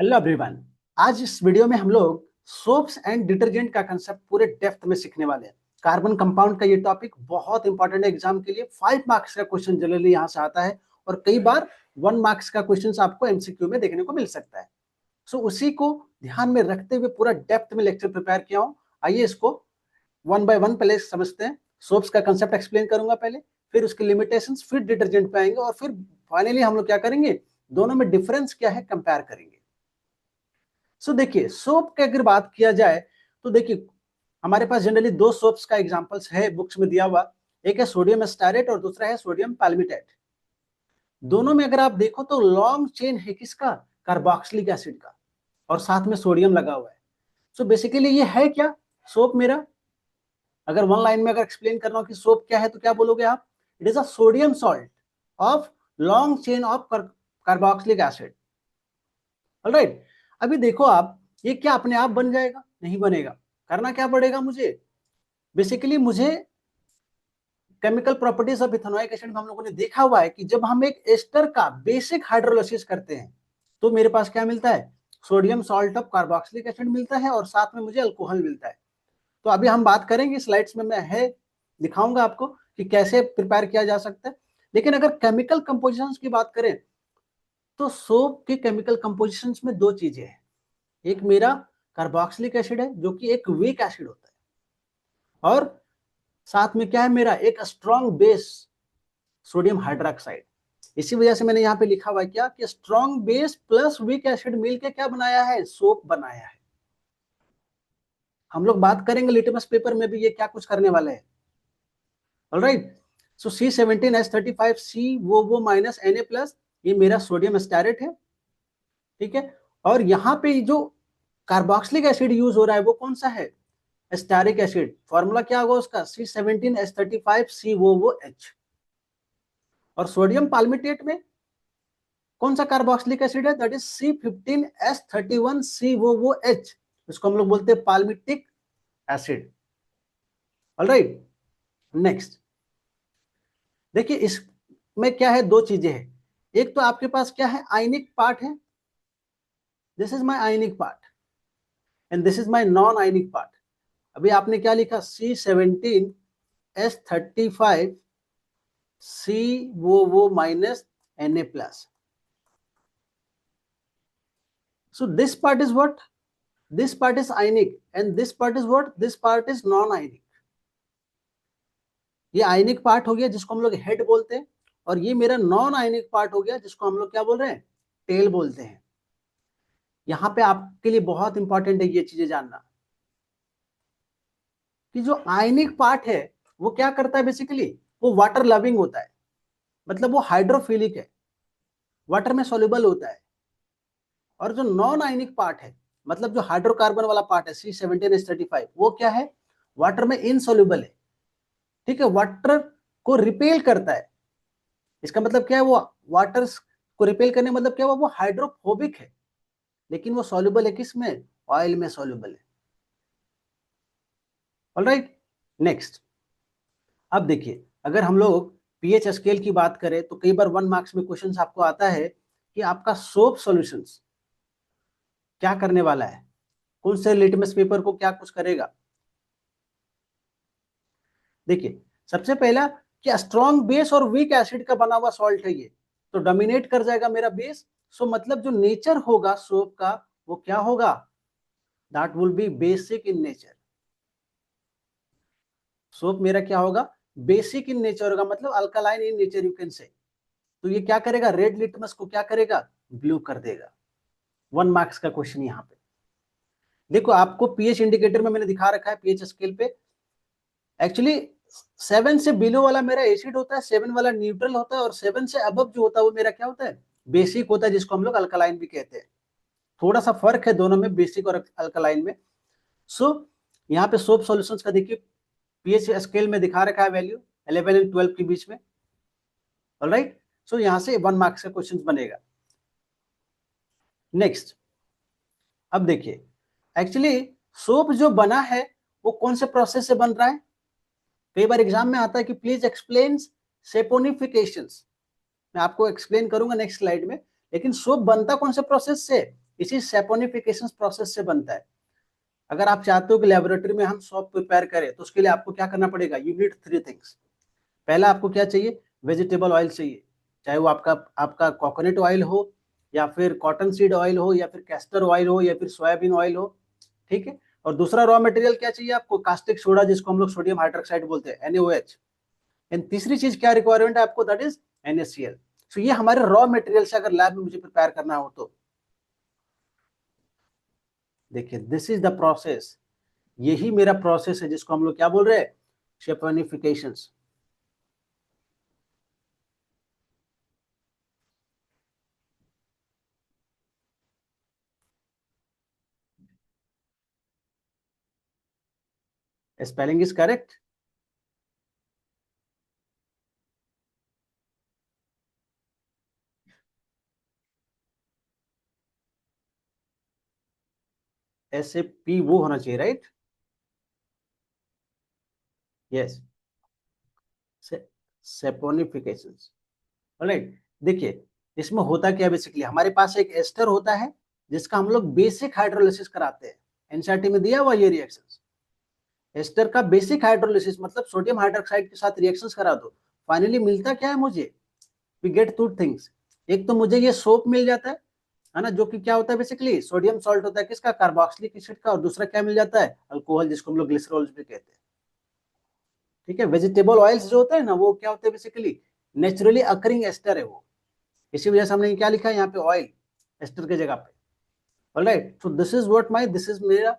Hello everyone. आज इस video में हम लोग सोप्स एंड डिटर्जेंट का कंसेप्ट पूरे डेप्थ में सीखने वाले हैं। कार्बन कंपाउंड का ये टॉपिक बहुत इंपॉर्टेंट है एग्जाम के लिए। 5 मार्क्स का क्वेश्चन जनरली यहाँ से आता है और कई बार 1 मार्क्स का क्वेश्चन आपको एमसीक्यू में देखने को मिल सकता है। सो उसी को ध्यान में रखते हुए पूरा डेप्थ में लेक्चर प्रिपेयर किया हूँ। आइए इसको वन बाय वन पहले समझते हैं। सोप्स का कंसेप्ट एक्सप्लेन करूंगा पहले, फिर उसके लिमिटेशंस, फिर डिटर्जेंट पे आएंगे और फिर फाइनली हम लोग क्या करेंगे, दोनों में डिफरेंस क्या है कंपेयर करेंगे। सो देखिए, सोप की अगर बात किया जाए तो देखिए हमारे पास जनरली दो सोप्स का एग्जांपल्स है बुक्स में दिया हुआ। एक है सोडियम स्टारेट और दूसरा है सोडियम पैल्मिटेट। दोनों में अगर आप देखो तो लॉन्ग चेन है किसका, कार्बोक्सिलिक एसिड का, और साथ में सोडियम लगा हुआ है। सो बेसिकली ये है क्या सोप मेरा, अगर वन लाइन में अगर एक्सप्लेन करना हो कि सोप क्या है तो क्या बोलोगे आप, it is a sodium salt of long chain of carboxylic acid. Alright, अभी देखो आप, ये क्या अपने आप बन जाएगा? नहीं बनेगा। करना क्या पड़ेगा मुझे, बेसिकली मुझे chemical properties of ethanoic acid में हम लोगों ने देखा हुआ है कि जब हम एक एस्टर का बेसिक हाइड्रोलाइसिस करते हैं तो मेरे पास क्या मिलता है, sodium salt of carboxylic acid मिलता है और साथ में मुझे अल्कोहल मिलता है। तो अभी हम बात करेंगे, स्लाइड्स में मैं है दिखाऊंगा आपको कि कैसे प्रिपेयर किया जा सकता है। लेकिन अगर केमिकल कंपोजिशंस की बात करें तो सोप के केमिकल कंपोजिशंस में दो चीजें हैं। एक मेरा कार्बोक्सिलिक एसिड है जो कि एक वीक एसिड होता है, और साथ में क्या है मेरा, एक स्ट्रॉन्ग बेस सोडियम हाइड्रोक्साइड। इसी वजह से मैंने यहाँ पे लिखा हुआ है क्या कि strong base plus weak acid मिलके क्या बनाया है, सोप बनाया है। हम लोग बात करेंगे लिटमस पेपर में भी ये क्या कुछ करने वाले हैं। ऑलराइट, सो C17H35 वो माइनस Na प्लस, ये मेरा सोडियम स्टारेट है, ठीक है। और यहाँ पे जो कार्बोक्सिलिक एसिड यूज हो रहा है वो कौन सा है, स्टारिक एसिड। फॉर्मूला क्या होगा उसका, C17H35COOH। और सोडियम पाल्मिटेट में कौन सा कार्बोक्सिलिक एसिड है, दैट इज C15H31COOH। इसको हम लोग बोलते हैं पाल्मिटिक एसिड। ऑलराइट, नेक्स्ट देखिए इसमें क्या है, दो चीजें हैं। एक तो आपके पास क्या है, आयनिक पार्ट है, this is my ionic part and this is my non ionic part. अभी आपने क्या लिखा, C17H35COO minus Na plus. So this part is what? This part is ionic and this part is what? This part is non-ionic. ये आयनिक part हो गया जिसको हम लोग हेड बोलते हैं, और ये मेरा नॉन आयनिक पार्ट हो गया जिसको हम लोग क्या बोल रहे हैं, टेल बोलते हैं। यहाँ पे आपके लिए बहुत इंपॉर्टेंट है ये चीजें जानना कि जो आयनिक पार्ट है वो क्या करता है, बेसिकली वो वाटर लविंग होता है, मतलब वो हाइड्रोफिलिक है, वाटर में सोल्यूबल होता है। और जो नॉन आयनिक पार्ट है, मतलब जो हाइड्रोकार्बन वाला पार्ट है C17H35, वो क्या है, वाटर में इनसोल्यूबल है, ठीक है, वाटर को रिपेल करता है। इसका मतलब क्या है, वो वाटर को रिपेल करने मतलब क्या हुआ, वो हाइड्रोफोबिक है, लेकिन वो सॉल्युबल है किसमें, ऑयल में सॉल्युबल है। ऑलराइट, नेक्स्ट अब देखिए, अगर हम लोग पीएच स्केल की बात करें तो कई बार 1 मार्क्स में क्वेश्चन आपको आता है कि आपका सोप सॉल्यूशंस क्या करने वाला है, कौन से लिटमस पेपर को क्या कुछ करेगा। देखिए सबसे पहला कि स्ट्रॉन्ग बेस और वीक एसिड का बना हुआ सॉल्ट है ये, तो डोमिनेट कर जाएगा मेरा बेस। सो मतलब जो नेचर होगा सोप का वो क्या होगा, that will be basic in nature. Soap मेरा क्या होगा, बेसिक इन नेचर होगा, मतलब alkaline in nature you can say. तो ये क्या करेगा, रेड लिटमस को क्या करेगा, ब्लू कर देगा। 1 मार्क्स का क्वेश्चन यहाँ पे देखो, आपको पीएच इंडिकेटर में मैंने दिखा रखा है पीएच स्केल पे। एक्चुअली 7 से बिलो वाला मेरा एसिड होता है, 7 वाला न्यूट्रल होता है, और 7 से अबव जो होता है वो मेरा क्या होता है, बेसिक होता है, जिसको हम लोग अल्कलाइन भी कहते हैं। थोड़ा सा फर्क है दोनों में, बेसिक और अल्कलाइन में। सो यहाँ पे सोप सॉल्यूशंस का देखिए पीएच स्केल में दिखा रखा है वैल्यू 11 एंड 12 के बीच में। ऑलराइट, सो यहाँ से 1 मार्क्स का क्वेश्चन बनेगा। नेक्स्ट अब देखिए, एक्चुअली सोप जो बना है वो कौन से प्रोसेस से बन रहा है। कई बार एग्जाम में आता है कि प्लीज एक्सप्लेन सेपोनिफिकेशंस, मैं आपको एक्सप्लेन करूंगा नेक्स्ट स्लाइड में। लेकिन सोप बनता कौन से प्रोसेस से, इसी सेपोनिफिकेशन प्रोसेस से बनता है। अगर आप चाहते हो कि लेबोरेटरी में हम सोप प्रिपेयर करें तो उसके लिए आपको क्या करना पड़ेगा, यू नीड 3 थिंग्स। पहला आपको क्या चाहिए, वेजिटेबल ऑयल चाहिए, चाहे वो आपका आपका कोकोनट ऑयल हो या फिर कॉटन सीड ऑयल हो या फिर कैस्टर ऑयल हो या फिर सोयाबीन ऑयल हो, ठीक है। और दूसरा रॉ मटेरियल क्या चाहिए आपको, कास्टिक सोडा, जिसको हम लोग सोडियम हाइड्रोक्साइड बोलते हैं, NaOH। एंड तीसरी चीज क्या रिक्वायरमेंट है आपको, दैट इज NaCl। सो ये हमारे रॉ मटेरियल से अगर लैब में मुझे प्रिपेयर करना हो तो देखिए, दिस इज द प्रोसेस, यही मेरा प्रोसेस है जिसको हम लोग क्या बोल रहे हैं, saponification. Spelling is correct. SAP वो होना चाहिए, राइट? Yes, saponification. राइट। देखिए, इसमें होता क्या है, बेसिकली हमारे पास एक एस्टर होता है जिसका हम लोग बेसिक हाइड्रोलिसिस कराते हैं। एनसीईआरटी में दिया हुआ ये रिएक्शंस। एस्टर का बेसिक हाइड्रोलिसिस मतलब सोडियम हाइड्रोक्साइड के साथ रिएक्शंस करा दो, फाइनली मिलता क्या है मुझे, वी गेट टू थिंग्स। एक तो मुझे ये सोप मिल जाता है ना, जो कि क्या होता है, बेसिकली सोडियम सॉल्ट होता है, किसका, कार्बोक्सिलिक एसिड का। और दूसरा क्या मिल जाता है, अल्कोहल, जिसको हम लोग ग्लिसरॉल भी कहते हैं, ठीक है। वेजिटेबल ऑयल्स जो होते हैं ना, वो क्या होते हैं, बेसिकली नेचुरली अकरिंग एस्टर है वो। इसी वजह से हमने क्या लिखा है यहाँ पे, ऑयल, एस्टर के जगह पे। ऑलराइट, सो दिस इज मेरा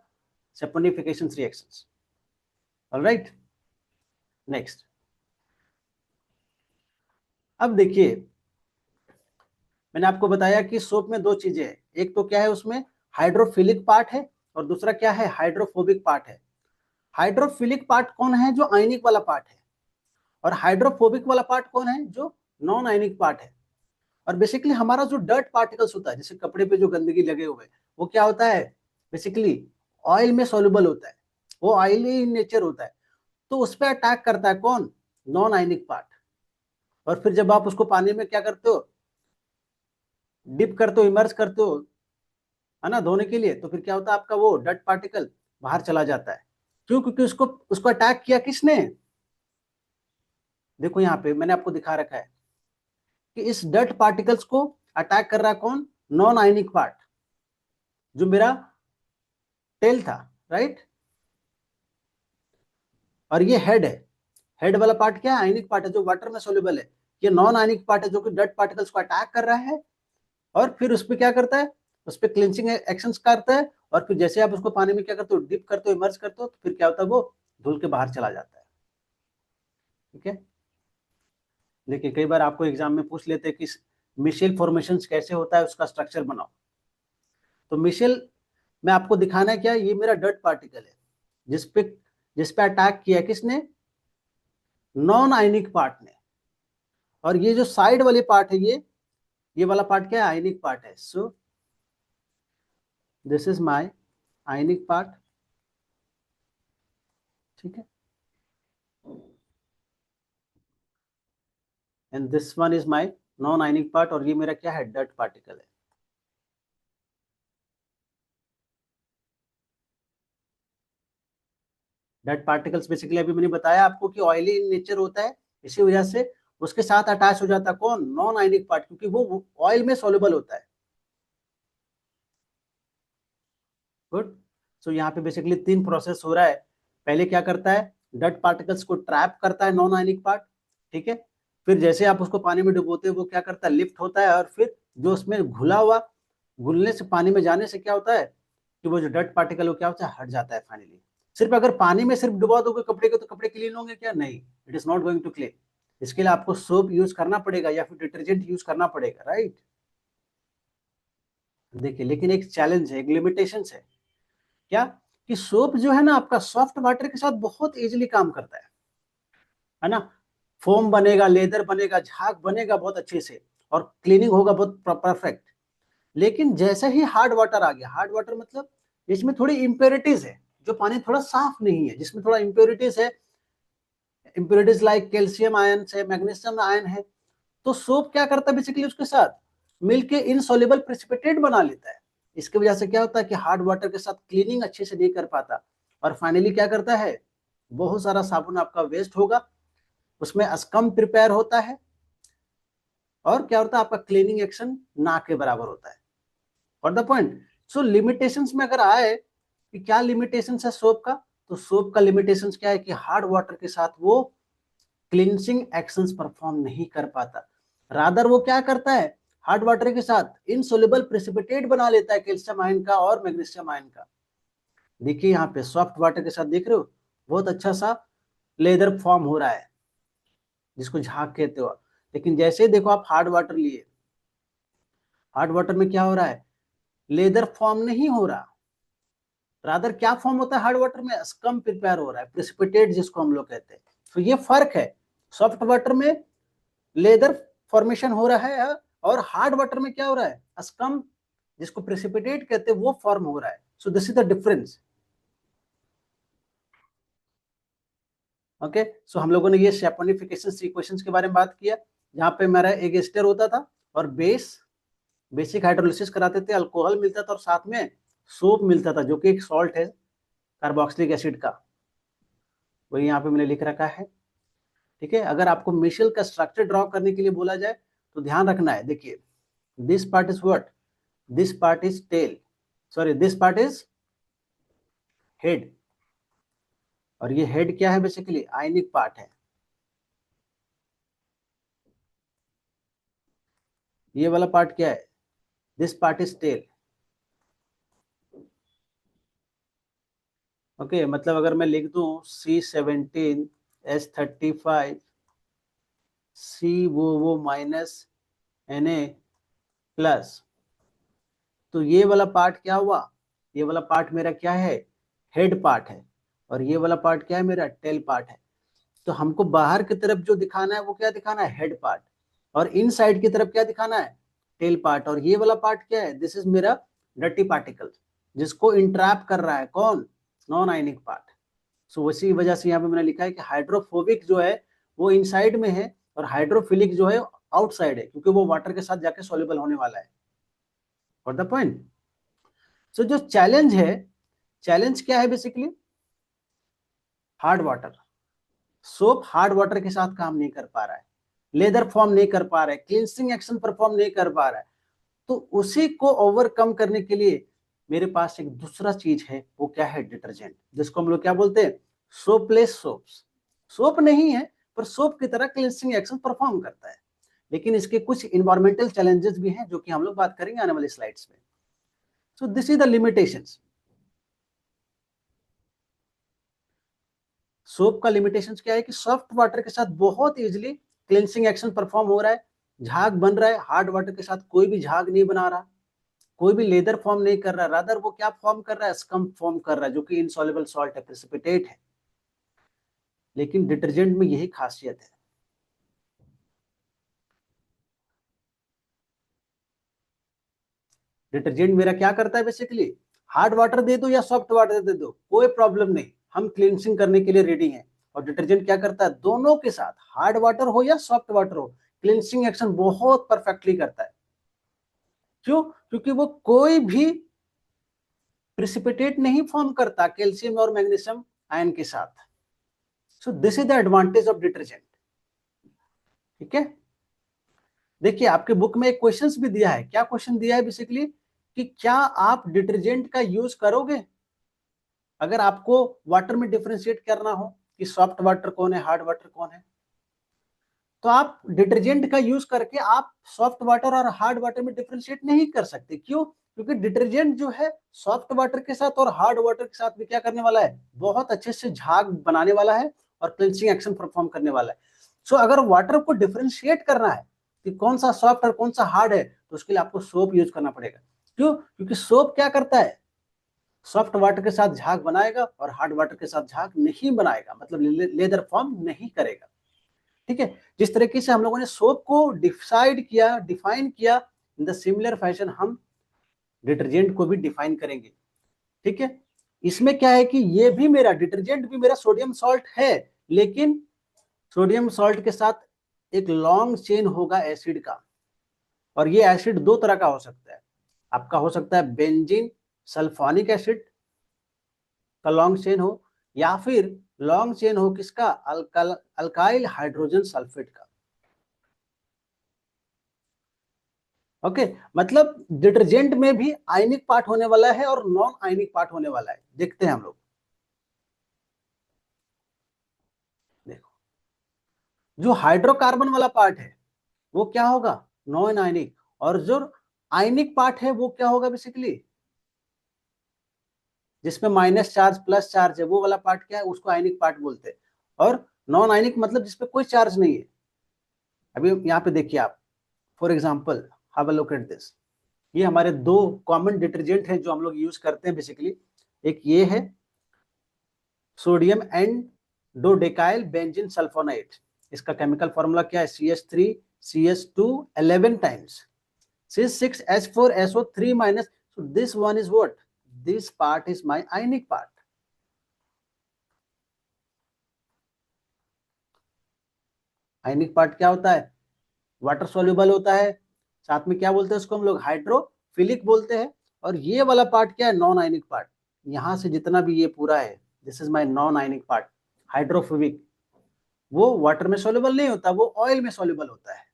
सैपोनिफिकेशन रिएक्शंस। Alright, next. अब देखिए, मैंने आपको बताया कि सोप में दो चीजें हैं, एक तो क्या है उसमें हाइड्रोफिलिक पार्ट है और दूसरा क्या है, हाइड्रोफोबिक पार्ट है। हाइड्रोफिलिक पार्ट कौन है, जो आयनिक वाला पार्ट है, और हाइड्रोफोबिक वाला पार्ट कौन है, जो नॉन आयनिक पार्ट है। और बेसिकली हमारा जो डर्ट पार्टिकल्स होता है, जैसे कपड़े पे जो गंदगी लगे हुए, वो क्या होता है, बेसिकली ऑयल में सोल्यूबल होता है, वो ऑयली इन नेचर होता है। तो उस पर अटैक करता है कौन, नॉन आयनिक पार्ट। और फिर जब आप उसको पानी में क्या करते हो, डिप करते हो, इमर्स करते हो, है ना, धोने के लिए, तो फिर क्या होता है, आपका वो डर्ट पार्टिकल बाहर चला जाता है। क्यों, क्योंकि उसको उसको अटैक किया किसने, देखो यहाँ पे मैंने आपको दिखा रखा है कि इस डर्ट पार्टिकल्स को अटैक कर रहा है कौन, नॉन आयनिक पार्ट, जो मेरा टेल था, राइट। और ये हेड है, हेड वाला पार्ट क्या है, आयनिक पार्ट है, जो वाटर में सोल्यूबल है। ये नॉन आयनिक पार्ट है, जो कि डर्ट पार्टिकल्स को अटैक कर रहा है और फिर उस पर क्या करता है, उस पर क्लिंचिंग एक्शंस करता है। और फिर जैसे आप उसको पानी में क्या करते हो, डिप करते हो, इमर्स करते हो, तो फिर क्या होता है, वो धुल के बाहर चला जाता है। ठीक है। देखिए, कई बार आपको एग्जाम में पूछ लेते हैं कि मिशेल फॉर्मेशन कैसे होता है, उसका स्ट्रक्चर बनाओ। तो मिशेल में आपको दिखाना है क्या, ये मेरा डर्ट पार्टिकल है जिसपे अटैक किया किसने, नॉन आयनिक पार्ट ने। और ये जो साइड वाले पार्ट है, ये वाला पार्ट क्या है, आयनिक पार्ट है। So this is my ionic part, ठीक है। And this one is my non ionic part, और ये मेरा क्या है, डर्ट पार्टिकल है। डर्ट पार्टिकल्स बेसिकली अभी मैंने बताया आपको कि ऑयली इन नेचर होता है, इसी वजह से उसके साथ अटैच हो जाता है कौन, नॉन आयनिक पार्ट, क्योंकि वो ऑयल में सोल्यूबल होता है। गुड। सो यहाँ पे बेसिकली तीन प्रोसेस हो रहा है। पहले क्या करता है, डर्ट पार्टिकल्स को ट्रैप करता है नॉन आयनिक पार्ट, ठीक है। फिर जैसे आप उसको पानी में डुबोते हैं, वो क्या करता है, लिफ्ट होता है, और फिर जो उसमें घुला हुआ, घुलने से, पानी में जाने से क्या होता है कि वो जो डर्ट पार्टिकल वो क्या होता है, हट जाता है फाइनली। सिर्फ अगर पानी में सिर्फ डुबा दोगे कपड़े को तो कपड़े क्लीन होंगे क्या, नहीं, it is not going to clean. इसके लिए आपको सोप यूज करना पड़ेगा या फिर डिटर्जेंट यूज करना पड़ेगा, राइट। देखिए, लेकिन एक चैलेंज है, एक लिमिटेशन है, क्या, कि सोप जो है ना आपका, सॉफ्ट वाटर के साथ बहुत इजीली काम करता है ना। फोम बनेगा, लेदर बनेगा, झाग बनेगा बहुत अच्छे से, और क्लीनिंग होगा बहुत परफेक्ट। लेकिन जैसे ही हार्ड वाटर आ गया, हार्ड वाटर मतलब इसमें थोड़ी इम्प्योरिटीज है, जो पानी थोड़ा साफ नहीं है, जिसमें थोड़ा इम्प्योरिटीज है, इम्प्योरिटीज लाइक कैल्शियम आयन है, मैग्नीशियम आयन है। तो सोप क्या करता है, बेसिकली उसके साथ मिलके इनसॉल्युबल प्रेसिपिटेट बना लेता है। इसकी वजह से क्या होता है कि हार्ड वाटर के साथ क्लीनिंग अच्छे से नहीं कर पाता, और फाइनली क्या करता है, बहुत सारा साबुन आपका वेस्ट होगा, उसमें स्कम प्रिपेयर होता है, और क्या होता है, आपका क्लीनिंग एक्शन ना के बराबर होता है। और द पॉइंट। सो लिमिटेशंस में अगर आए कि क्या लिमिटेशंस है सोप का, तो सोप का लिमिटेशंस क्या है कि हार्ड वाटर के साथ वो क्लींसिंग एक्शंस परफॉर्म नहीं कर पाता। रादर वो क्या करता है, हार्ड वाटर के साथ इनसोल्युबल प्रेसिपिटेट बना लेता है, कैल्शियम आयन का और मैग्नीशियम आयन का। देखिए यहाँ पे सॉफ्ट वाटर के साथ देख रहे हो, बहुत अच्छा सा लेदर फॉर्म हो रहा है, जिसको झाग कहते हो। लेकिन जैसे ही देखो आप हार्ड वाटर लिए, हार्ड वाटर में क्या हो रहा है, लेदर फॉर्म नहीं हो रहा, रादर क्या फॉर्म होता है हार्ड वाटर में, स्कम प्रिपेयर हो रहा है, प्रेसिपिटेट जिसको हम लोग कहते हैं। तो ये फर्क है, सॉफ्ट वाटर में लेदर फॉर्मेशन हो रहा है, और हार्ड वाटर में क्या हो रहा है, स्कम जिसको प्रेसिपिटेट कहते हैं वो फॉर्म हो रहा है। So this is the difference. Okay, so हम लोगों ने ये सैपोनिफिकेशन इक्वेशंस के बारे में बात किया, जहां पे मेरा एक एस्टर होता था और बेसिक हाइड्रोलिसिस कराते थे, अल्कोहल मिलता था और साथ में सोप मिलता था, जो कि एक सॉल्ट है कार्बोक्सिलिक एसिड का, वही यहाँ पे मैंने लिख रखा है। ठीक है, अगर आपको मिशेल का स्ट्रक्चर ड्रॉ करने के लिए बोला जाए तो ध्यान रखना है, देखिए this part is what, this part is tail, sorry this part is head, और ये हेड क्या है, बेसिकली आयनिक पार्ट है। ये वाला पार्ट क्या है, this part is tail. Okay, मतलब अगर मैं लिख दूं C17H35 CO माइनस Na+, तो ये वाला पार्ट क्या हुआ, ये वाला पार्ट मेरा क्या है, हेड पार्ट है, और ये वाला पार्ट क्या है, मेरा टेल पार्ट है। तो हमको बाहर की तरफ जो दिखाना है वो क्या दिखाना है, हेड पार्ट, और इन साइड की तरफ क्या दिखाना है, टेल पार्ट। और ये वाला पार्ट क्या है, दिस इज मेरा डर्टी पार्टिकल, जिसको इंट्रैप कर रहा है कौन, नॉन आयनिक पार्ट। सो उसी वजह से यहाँ पे मैंने लिखा है कि हाइड्रोफोबिक जो है वो इनसाइड में है, और हाइड्रोफिलिक जो है आउटसाइड है, क्योंकि वो वाटर के साथ जाके सॉल्युबल होने वाला है। और द पॉइंट। सो जो चैलेंज है, चैलेंज क्या है basically, hard water, soap hard water के साथ काम नहीं कर पा रहा है, लेदर फॉर्म नहीं कर पा रहा है, क्लींसिंग एक्शन परफॉर्म नहीं कर पा रहा है। तो उसी को ओवरकम करने के लिए मेरे पास एक दूसरा चीज है, वो क्या है, डिटर्जेंट, जिसको हम लोग क्या बोलते हैं, सोपलेस सोप्स। सोप नहीं है, पर सोप की तरह क्लींसिंग एक्शन परफॉर्म करता है, लेकिन इसके कुछ इन्वायरमेंटल चैलेंजेस भी हैं, जो कि हम लोग बात करेंगे आने वाली स्लाइड्स में। सो this is the limitations. Soap का लिमिटेशंस क्या है कि सॉफ्ट वाटर के साथ बहुत इजीली क्लींसिंग एक्शन परफॉर्म हो रहा है, झाग बन रहा है, हार्ड वाटर के साथ कोई भी झाग नहीं बना रहा, कोई भी लेदर फॉर्म नहीं कर रहा, रादर वो क्या फॉर्म कर रहा है, स्कम फॉर्म कर रहा है, जो कि इनसॉल्युबल सॉल्ट है, प्रेसिपिटेट है। लेकिन डिटर्जेंट में यही खासियत है। डिटर्जेंट मेरा क्या करता है बेसिकली, हार्ड वाटर दे दो या सॉफ्ट वाटर दे दो, कोई प्रॉब्लम नहीं, हम क्लींसिंग करने के लिए रेडी हैं। और डिटर्जेंट क्या करता है, दोनों के साथ, हार्ड वाटर हो या सॉफ्ट वाटर हो, क्लींसिंग एक्शन बहुत परफेक्टली करता है। क्यों, क्योंकि वो कोई भी प्रेसिपिटेट नहीं फॉर्म करता कैल्शियम और मैग्नीशियम आयन के साथ। सो this is the advantage of detergent. ठीक है, देखिए आपके बुक में एक क्वेश्चंस भी दिया है, क्या क्वेश्चन दिया है बेसिकली, कि क्या आप डिटर्जेंट का यूज करोगे अगर आपको वाटर में डिफरेंशिएट करना हो कि सॉफ्ट वाटर कौन है, हार्ड वाटर कौन है। तो आप डिटर्जेंट का यूज करके आप सॉफ्ट वाटर और हार्ड वाटर में डिफरेंशिएट नहीं कर सकते। क्यों, क्योंकि डिटर्जेंट जो है सॉफ्ट वाटर के साथ और हार्ड वाटर के साथ भी क्या करने वाला है, बहुत अच्छे से झाग बनाने वाला है और क्लींसिंग एक्शन परफॉर्म करने वाला है। सो अगर वाटर को डिफरेंशिएट करना है कि कौन सा सॉफ्ट और कौन सा हार्ड है, तो उसके लिए आपको सोप यूज करना पड़ेगा। क्यों, क्योंकि सोप क्या करता है, सॉफ्ट वाटर के साथ झाग बनाएगा और हार्ड वाटर के साथ झाग नहीं बनाएगा, मतलब लेदर फॉर्म नहीं करेगा। ठीक है, जिस तरीके से हम लोगों ने सोप को डिसाइड किया, डिफाइन किया, इन द सिमिलर फैशन हम डिटर्जेंट को भी डिफाइन करेंगे। ठीक है, इसमें क्या है कि ये भी मेरा डिटर्जेंट भी मेरा सोडियम सॉल्ट है, लेकिन सोडियम सॉल्ट के साथ एक लॉन्ग चेन होगा एसिड का, और ये एसिड दो तरह का हो सकता है। आपका हो सकता है बेंजीन सल्फोनिक एसिड का लॉन्ग चेन हो, या फिर लॉन्ग चेन हो किसका, अल्काइल हाइड्रोजन सल्फेट का। ओके, मतलब डिटर्जेंट में भी आयनिक पार्ट होने वाला है और नॉन आयनिक पार्ट होने वाला है। देखते हैं हम लोग। देखो, जो हाइड्रोकार्बन वाला पार्ट है वो क्या होगा, नॉन आयनिक, और जो आयनिक पार्ट है वो क्या होगा बेसिकली, जिसमें माइनस चार्ज प्लस चार्ज है, वो वाला पार्ट क्या है, उसको आयनिक पार्ट बोलते हैं। और नॉन आयनिक मतलब जिसपे कोई चार्ज नहीं है। अभी यहाँ पे देखिए आप, for example have a look at this. ये हमारे दो कॉमन डिटर्जेंट हैं जो हम लोग यूज करते हैं बेसिकली। एक ये है सोडियम एंड डोडेकाइल बेंजीन सल्फोनाइट। इसका केमिकल फॉर्मूला क्या है, CH3 CH2 11 times C6H4SO3 minus. So this one is what? This part is my ionic part. Ionic part क्या होता है, वाटर सोल्यूबल होता है, साथ में क्या बोलते हैं उसको हम लोग, हाइड्रोफिलिक बोलते हैं। और ये वाला पार्ट क्या है, नॉन आयनिक पार्ट। यहां से जितना भी ये पूरा है, this is my non ionic part, hydrophobic. वो वाटर में सोल्यूबल नहीं होता, वो ऑयल में सोल्यूबल होता है।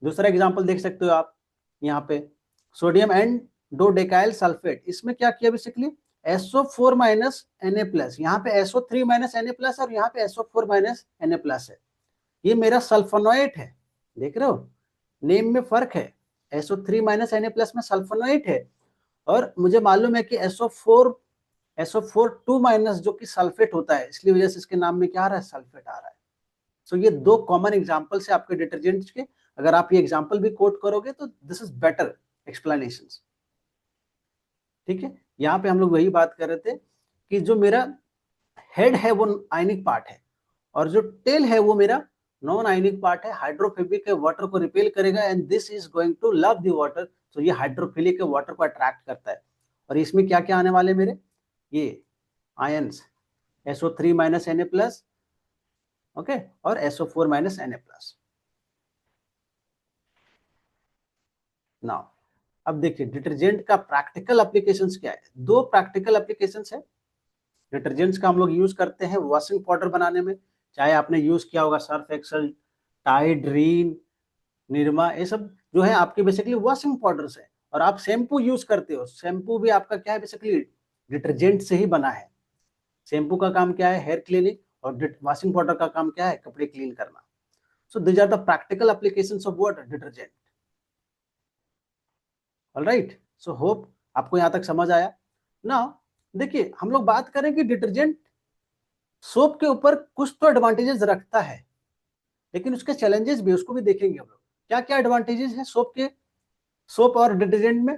दूसरा एग्जांपल देख सकते हो आप यहाँ पे, सोडियम एंड डोडेकाइल सल्फेट। इसमें क्या किया बेसिकली, SO4 माइनस Na+, यहाँ पे SO3 माइनस Na+, और यहाँ पे SO4 माइनस Na+ है। ये मेरा सल्फोनोएट है, देख रहे हो, नेम में फर्क है। SO3 माइनस Na+ में सल्फोनोएट है, और मुझे मालूम है कि SO4 2 माइनस जो कि सल्फेट होता है, इसलिए वजह से इसके नाम में क्या आ रहा है, सल्फेट आ रहा है। सो ये दो कॉमन एग्जांपल है आपके डिटर्जेंट्स के। अगर आप ये एग्जांपल भी कोट करोगे तो दिस इज बेटर एक्सप्लेनेशंस। ठीक है, यहाँ पे हम लोग वही बात कर रहे थे कि जो मेरा हेड है वो आयनिक पार्ट है, और जो टेल है वो मेरा नॉन आयनिक पार्ट है। हाइड्रोफोबिक है, वाटर को रिपेल करेगा, and this is going to love the water. तो ये हाइड्रोफिलिक है, वाटर को अट्रैक्ट करता है। और इसमें क्या क्या आने वाले मेरे, ये ions, SO3 minus Na+, okay, और SO4 माइनस Na+। नाउ अब देखिए डिटर्जेंट का प्रैक्टिकल एप्लीकेशंस क्या है। दो प्रैक्टिकल एप्लीकेशंस है डिटर्जेंट्स का। हम लोग यूज करते हैं वॉशिंग पाउडर बनाने में, चाहे आपने यूज किया होगा Surf Excel, Tide, Rin, Nirma, ये सब जो है आपके बेसिकली वॉशिंग पाउडर्स है। और आप शैम्पू यूज करते हो, शैम्पू भी आपका क्या है, बेसिकली डिटर्जेंट से ही बना है। शैम्पू का काम क्या है, हेयर क्लीनिंग, और वॉशिंग पाउडर का काम क्या है, कपड़े क्लीन करना। So these are the practical applications of what, detergent. Alright, so hope आपको यहां तक समझ आया ना। देखिए हम लोग बात करें कि डिटर्जेंट सोप के ऊपर कुछ तो एडवांटेजेस रखता है, लेकिन उसके चैलेंजेस भी, उसको भी देखेंगे हम लोग। क्या क्या एडवांटेजेस है सोप के, सोप और डिटर्जेंट में।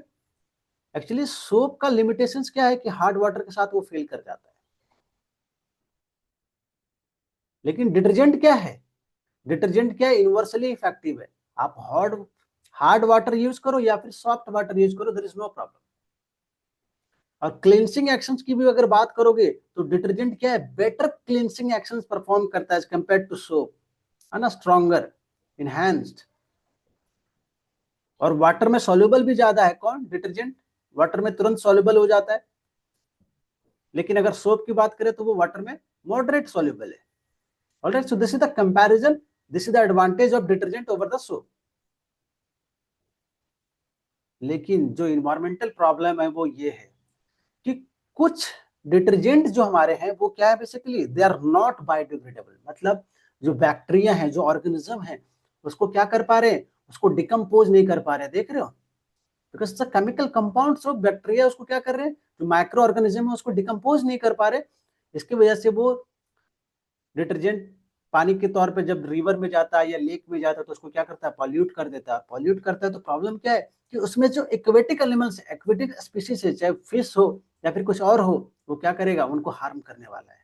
एक्चुअली सोप का लिमिटेशंस क्या है कि हार्ड वाटर के साथ वो फेल कर जाता है, लेकिन डिटर्जेंट क्या है, डिटर्जेंट क्या है, यूनिवर्सली इफेक्टिव है। आप हार्ड हार्ड वाटर यूज करो या फिर सॉफ्ट वाटर यूज करो, देयर इज नो प्रॉब्लम। और क्लींसिंग एक्शंस की भी अगर बात करोगे तो डिटर्जेंट क्या है, बेटर क्लींसिंग एक्शंस परफॉर्म करता है एज कंपेयर टू सोप, है ना, स्ट्रॉन्गर, इनहैंस्ड। और वाटर में सॉल्युबल भी ज्यादा है, कौन, डिटर्जेंट वाटर में तुरंत सॉल्युबल हो जाता है। लेकिन अगर सोप की बात करें तो वो वाटर में मॉडरेट सॉल्युबल है। Alright, so this is the comparison, this is the advantage of detergent over the soap. लेकिन जो इन्वायरमेंटल प्रॉब्लम है वो ये है कि कुछ डिटर्जेंट जो हमारे हैं वो क्या है, basically they are not biodegradable. मतलब जो बैक्टीरिया है, जो ऑर्गेनिज्म है, उसको क्या कर पा रहे हैं, उसको डिकम्पोज नहीं कर पा रहे, देख रहे हो, because the chemical compounds of bacteria उसको क्या कर रहे हैं, जो माइक्रो ऑर्गेनिज्म है उसको डिकम्पोज नहीं कर पा रहे। इसकी वजह से वो डिटर्जेंट पानी के तौर पे जब रिवर में जाता है या लेक में जाता है तो उसको क्या करता है, पॉल्यूट कर देता है। पॉल्यूट करता है तो प्रॉब्लम क्या है कि उसमें जो एक्वेटिक एनिमल्स, एक्वेटिक स्पीशीज है, चाहे फिश हो या फिर कुछ और हो, वो क्या करेगा, उनको हार्म करने वाला है।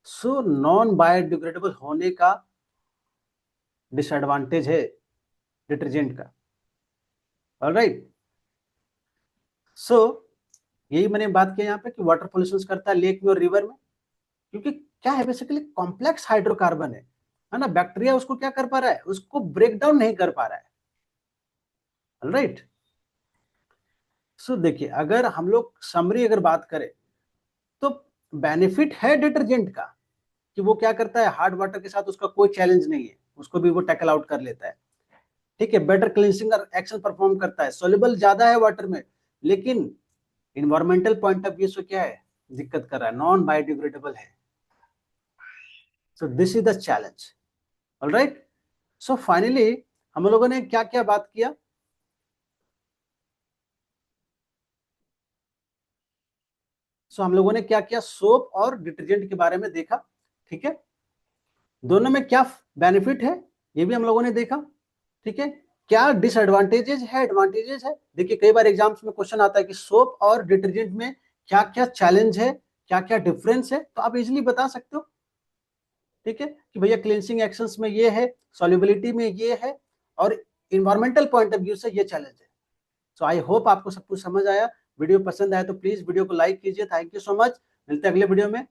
सो नॉन बायोडिग्रेडेबल होने का डिसएडवांटेज है डिटर्जेंट का। ऑलराइट, सो यही मैंने बात किया यहाँ पे कि वाटर पोल्यूशन करता है लेक में और रिवर में, क्योंकि क्या है, बेसिकली कॉम्प्लेक्स हाइड्रोकार्बन है ना। बैक्टीरिया उसको क्या कर पा रहा है, उसको ब्रेक डाउन नहीं कर पा रहा है। ऑलराइट, सो देखिए, अगर हम लोग समरी अगर बात करें तो बेनिफिट है डिटर्जेंट का कि वो क्या करता है, हार्ड वाटर के साथ उसका कोई चैलेंज नहीं है, उसको भी वो टैकल आउट कर लेता है। ठीक है, बेटर क्लींसिंग एक्शन परफॉर्म करता है, सोल्यूबल ज्यादा है वाटर में, लेकिन इन्वायरमेंटल पॉइंट ऑफ व्यू से क्या है, दिक्कत कर रहा है, नॉन बायोडिग्रेडेबल है। So this is the challenge. Alright, so finally हम लोगों ने क्या क्या बात किया। सो हम लोगों ने क्या किया, सोप और डिटर्जेंट के बारे में देखा। ठीक है, दोनों में क्या बेनिफिट है ये भी हम लोगों ने देखा। ठीक है, क्या डिसएडवांटेजेस है, एडवांटेजेस है। देखिए कई बार एग्जाम्स में क्वेश्चन आता है कि सोप और डिटर्जेंट में क्या क्या चैलेंज है, क्या क्या डिफरेंस है, तो आप इजिली बता सकते हो। ठीक है, कि भैया क्लींसिंग एक्शंस में ये है, सॉल्युबिलिटी में ये है, और इन्वायरमेंटल पॉइंट ऑफ व्यू से ये चैलेंज है। सो आई होप आपको सब कुछ समझ आया। वीडियो पसंद आया तो प्लीज वीडियो को लाइक कीजिए। थैंक यू सो मच, मिलते हैं अगले वीडियो में।